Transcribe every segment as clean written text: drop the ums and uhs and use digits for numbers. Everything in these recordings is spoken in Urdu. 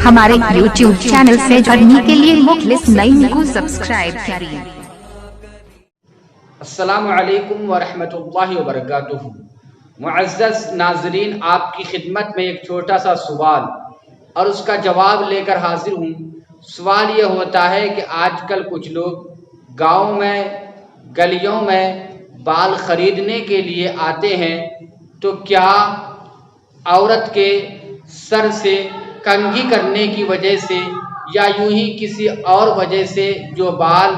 ہمارے YouTube چینل سے جڑنے کے لیے مخلص نعیم کو سبسکرائب کریے۔ السلام علیکم ورحمۃ اللہ وبرکاتہ۔ معزز ناظرین، آپ کی خدمت میں ایک چھوٹا سا سوال اور اس کا جواب لے کر حاضر ہوں۔ سوال یہ ہوتا ہے کہ آج کل کچھ لوگ گاؤں میں گلیوں میں بال خریدنے کے لیے آتے ہیں، تو کیا عورت کے سر سے کنگھی کرنے کی وجہ سے یا یوں ہی کسی اور وجہ سے جو بال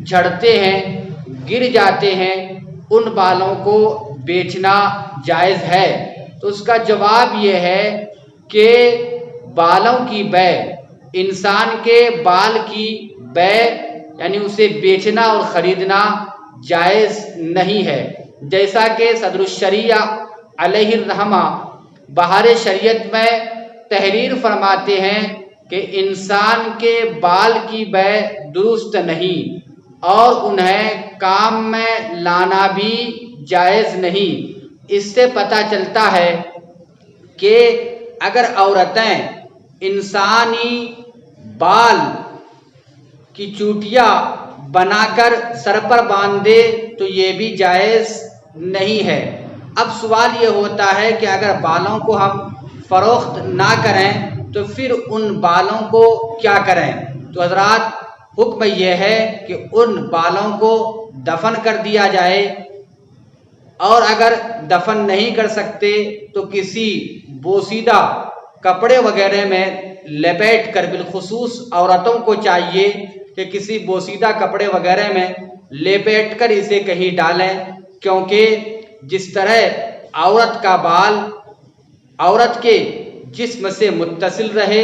جھڑتے ہیں، گر جاتے ہیں، ان بالوں کو بیچنا جائز ہے؟ تو اس کا جواب یہ ہے کہ بالوں کی بے، انسان کے بال کی بے یعنی اسے بیچنا اور خریدنا جائز نہیں ہے۔ جیسا کہ صدر الشریعہ علیہ الرحمہ بہار شریعت میں تحریر فرماتے ہیں کہ انسان کے بال کی بے درست نہیں اور انہیں کام میں لانا بھی جائز نہیں۔ اس سے پتہ چلتا ہے کہ اگر عورتیں انسانی بال کی چوٹیاں بنا کر سر پر باندھ دے تو یہ بھی جائز نہیں ہے۔ اب سوال یہ ہوتا ہے کہ اگر بالوں کو ہم فروخت نہ کریں تو پھر ان بالوں کو کیا کریں؟ تو حضرات، حکم یہ ہے کہ ان بالوں کو دفن کر دیا جائے، اور اگر دفن نہیں کر سکتے تو کسی بوسیدہ کپڑے وغیرہ میں لپیٹ کر، بالخصوص عورتوں کو چاہیے کہ کسی بوسیدہ کپڑے وغیرہ میں لپیٹ کر اسے کہیں ڈالیں، کیونکہ جس طرح عورت کا بال عورت کے جسم سے متصل رہے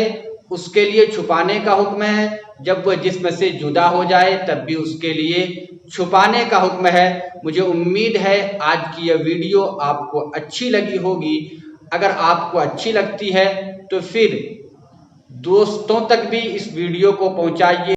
اس کے لیے چھپانے کا حکم ہے، جب وہ جسم سے جدا ہو جائے تب بھی اس کے لیے چھپانے کا حکم ہے۔ مجھے امید ہے آج کی یہ ویڈیو آپ کو اچھی لگی ہوگی۔ اگر آپ کو اچھی لگتی ہے تو پھر دوستوں تک بھی اس ویڈیو کو پہنچائیے۔